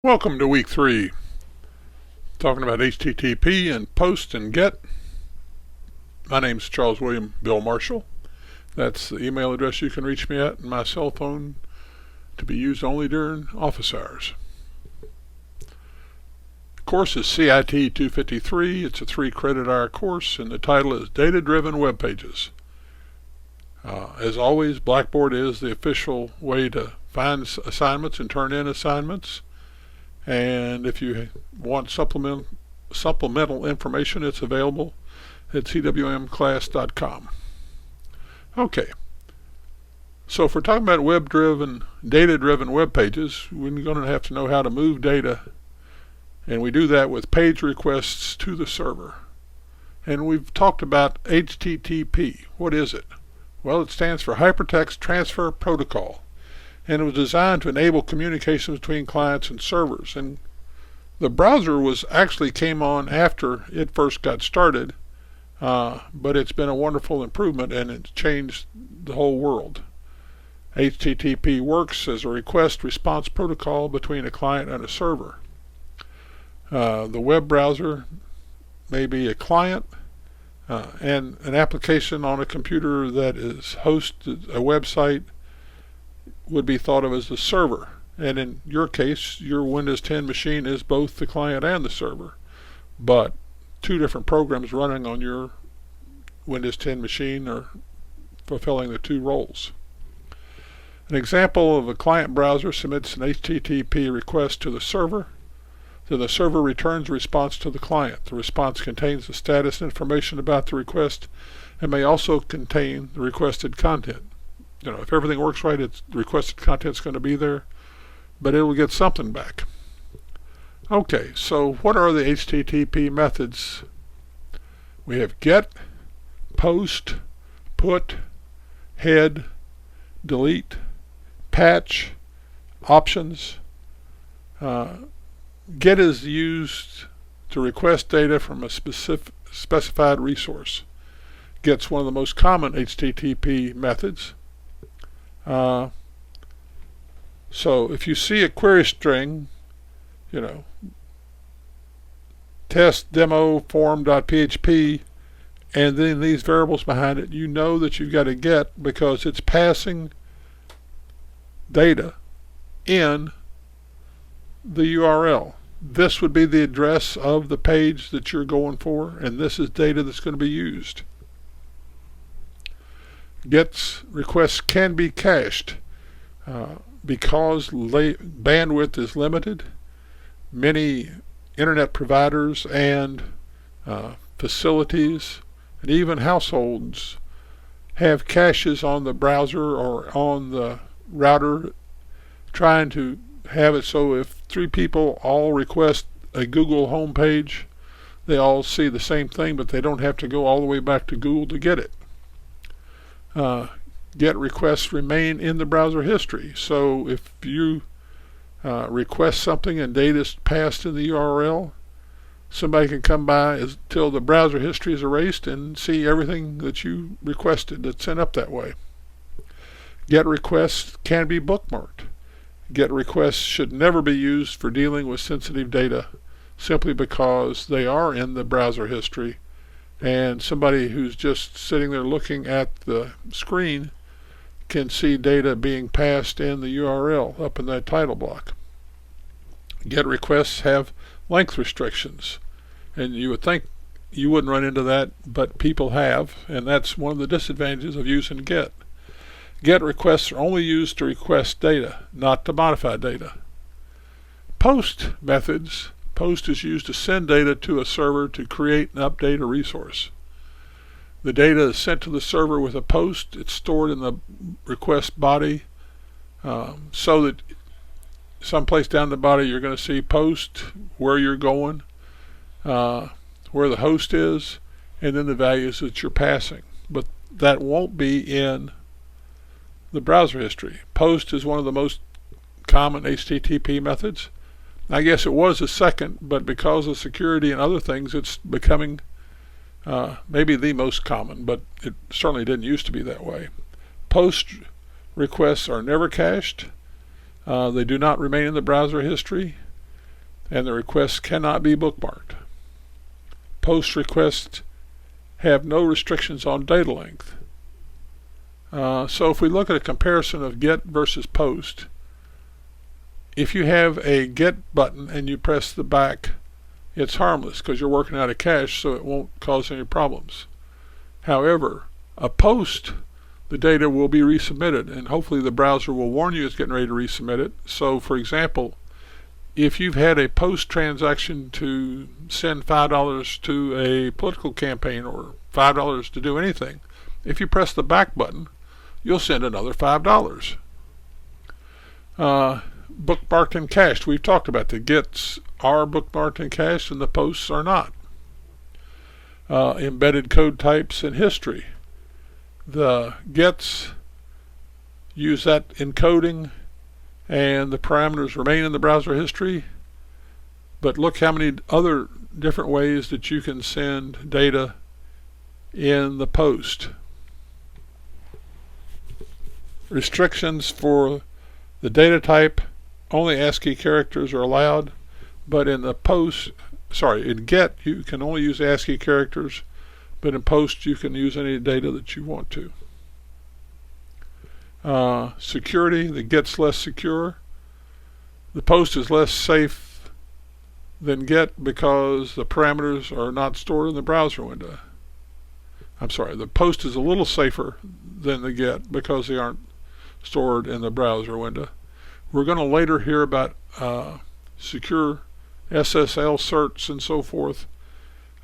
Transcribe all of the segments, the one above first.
Welcome to week 3, talking about HTTP and post and get. My name is Charles William Bill Marshall. That's the email address you can reach me at, and my cell phone to be used only during office hours. The course is CIT 253. It's a 3-credit hour course, and the title is DataDriven Web Pages. As always, Blackboard is the official way to find assignments and turn in assignments. And if you want supplemental information, it's available at cwmclass.com. Okay, so if we're talking about data-driven web pages, we're going to have to know how to move data, and we do that with page requests to the server. And we've talked about HTTP. What is it? Well, it stands for Hypertext Transfer Protocol, and it was designed to enable communication between clients and servers. And the browser came on after it first got started, but it's been a wonderful improvement, and it's changed the whole world. HTTP works as a request-response protocol between a client and a server. The web browser may be a client, and an application on a computer that is hosted a website would be thought of as the server. And in your case, your Windows 10 machine is both the client and the server, but two different programs running on your Windows 10 machine are fulfilling the two roles. An example of a client browser submits an HTTP request to the server. Then the server returns a response to the client. The response contains the status information about the request and may also contain the requested content. If everything works right, the requested content's going to be there, but it will get something back. Okay, so what are the HTTP methods? We have get, post, put, head, delete, patch, options. Get is used to request data from a specified resource. Get's one of the most common HTTP methods. So if you see a query string, test demo form.php, and then these variables behind it, you know that you've got a get because it's passing data in the URL. This would be the address of the page that you're going for, and this is data that's going to be used. Get's requests can be cached because bandwidth is limited. Many internet providers and facilities and even households have caches on the browser or on the router, trying to have it so if 3 people all request a Google homepage, they all see the same thing, but they don't have to go all the way back to Google to get it. Get requests remain in the browser history. So if you request something and data is passed in the URL, somebody can come by until the browser history is erased and see everything that you requested that's sent up that way. Get requests can be bookmarked. Get requests should never be used for dealing with sensitive data simply because they are in the browser history, and somebody who's just sitting there looking at the screen can see data being passed in the URL up in that title block. Get requests have length restrictions, and you would think you wouldn't run into that, but people have, and that's one of the disadvantages of using get. Get requests are only used to request data, not to modify data. Post methods. Post is used to send data to a server to create and update a resource. The data is sent to the server with a post. It's stored in the request body, so that someplace down the body you're going to see post, where you're going, where the host is, and then the values that you're passing. But that won't be in the browser history. Post is one of the most common HTTP methods. I guess it was the second, but because of security and other things, it's becoming maybe the most common, but it certainly didn't used to be that way. Post requests are never cached. They do not remain in the browser history. and the requests cannot be bookmarked. Post requests have no restrictions on data length. So if we look at a comparison of get versus post, if you have a get button and you press the back, it's harmless because you're working out of cache, so it won't cause any problems. However, a post, the data will be resubmitted, and hopefully the browser will warn you it's getting ready to resubmit it. So for example, if you've had a post transaction to send $5 to a political campaign or $5 to do anything, if you press the back button, you'll send another $5. Bookmarked and cached. We've talked about the gets are bookmarked and cached and the posts are not. Embedded code types and history. The gets use that encoding and the parameters remain in the browser history, but look how many other different ways that you can send data in the post. Restrictions for the data type, only ASCII characters are allowed, but in the post, in get you can only use ASCII characters, but in post you can use any data that you want to. Security, the get's less secure. The post is less safe than get because the parameters are not stored in the browser window. The post is a little safer than the get because they aren't stored in the browser window. We're going to later hear about secure SSL certs and so forth,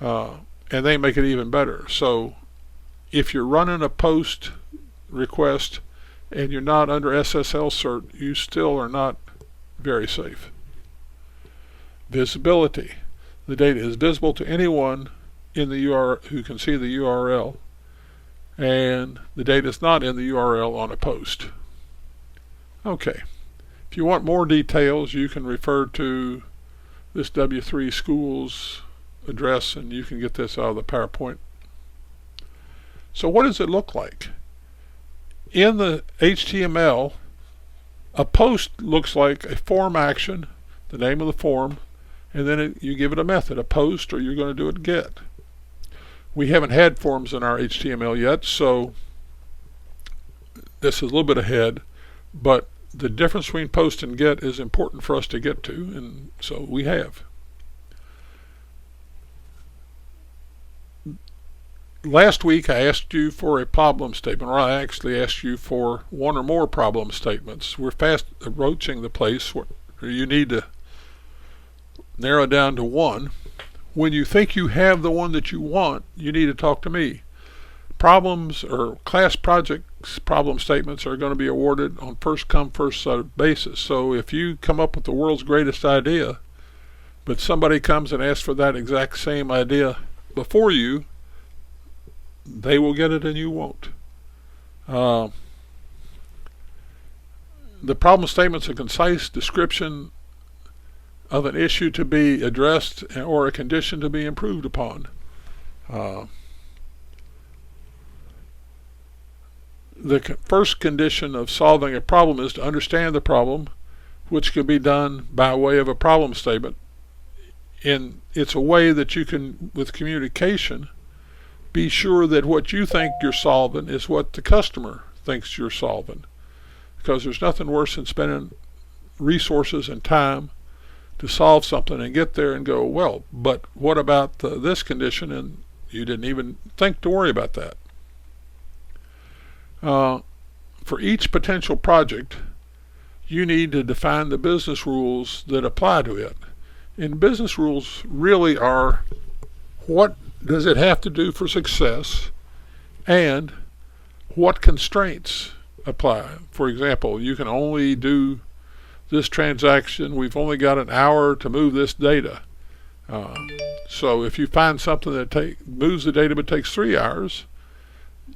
and they make it even better. So if you're running a post request and you're not under SSL cert, you still are not very safe. Visibility. The data is visible to anyone in the URL who can see the URL, and the data is not in the URL on a post. Okay. If you want more details, you can refer to this W3 Schools address and you can get this out of the PowerPoint. So what does it look like? In the HTML, a post looks like a form action, the name of the form, and then you give it a method, a post, or you're going to do it get. We haven't had forms in our HTML yet, so this is a little bit ahead, but the difference between post and get is important for us to get to, and so we have. Last week I asked you for a problem statement, or I actually asked you for one or more problem statements. We're fast approaching the place where you need to narrow down to one. When you think you have the one that you want, you need to talk to me. Problems or class projects problem statements are going to be awarded on first come first served basis. So if you come up with the world's greatest idea, but somebody comes and asks for that exact same idea before you, they will get it and you won't. The problem statement's a concise description of an issue to be addressed or a condition to be improved upon. The first condition of solving a problem is to understand the problem, which can be done by way of a problem statement. And it's a way that you can, with communication, be sure that what you think you're solving is what the customer thinks you're solving. Because there's nothing worse than spending resources and time to solve something and get there and go, well, but what about this condition? And you didn't even think to worry about that. For each potential project, you need to define the business rules that apply to it. And business rules really are what does it have to do for success and what constraints apply. For example, you can only do this transaction, we've only got an hour to move this data. So if you find something that moves the data but takes 3 hours,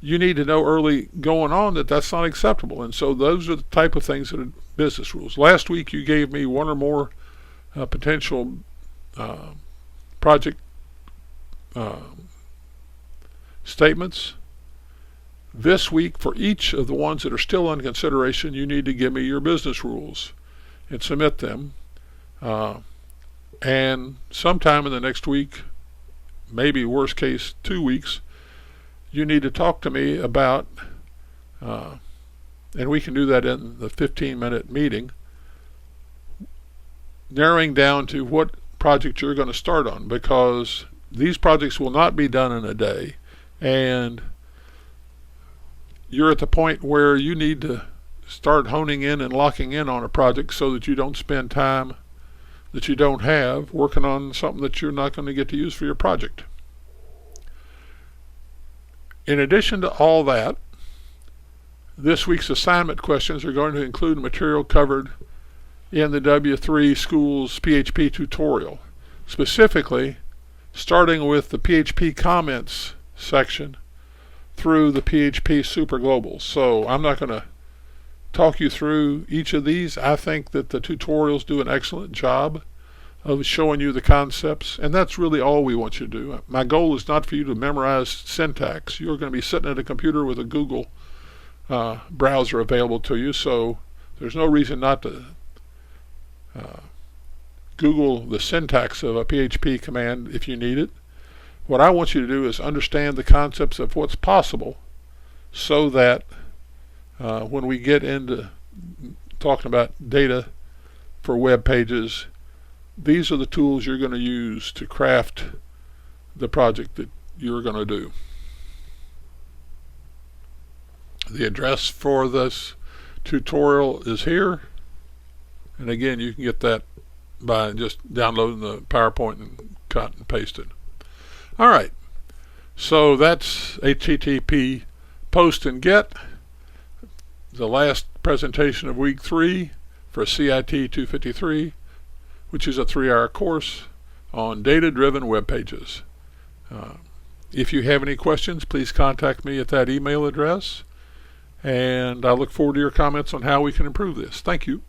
you need to know early going on that that's not acceptable. And so those are the type of things that are business rules. Last week you gave me one or more potential project statements. This week, for each of the ones that are still under consideration, you need to give me your business rules and submit them. and sometime in the next week, maybe worst case 2 weeks, you need to talk to me about, and we can do that in the 15-minute meeting, narrowing down to what project you're going to start on, because these projects will not be done in a day, and you're at the point where you need to start honing in and locking in on a project so that you don't spend time that you don't have working on something that you're not going to get to use for your project. In addition to all that, this week's assignment questions are going to include material covered in the W3 Schools PHP tutorial, specifically starting with the PHP comments section through the PHP superglobals. So I'm not going to talk you through each of these. I think that the tutorials do an excellent job of showing you the concepts, and that's really all we want you to do. My goal is not for you to memorize syntax. You're going to be sitting at a computer with a Google browser available to you, so there's no reason not to Google the syntax of a PHP command if you need it. What I want you to do is understand the concepts of what's possible, so that when we get into talking about data for web pages, these are the tools you're going to use to craft the project that you're going to do. The address for this tutorial is here, and again, you can get that by just downloading the PowerPoint and cut and paste it. Alright, so that's HTTP post and get, the last presentation of week 3 for CIT 253, which is a 3-hour course on data-driven web pages. If you have any questions, please contact me at that email address, and I look forward to your comments on how we can improve this. Thank you.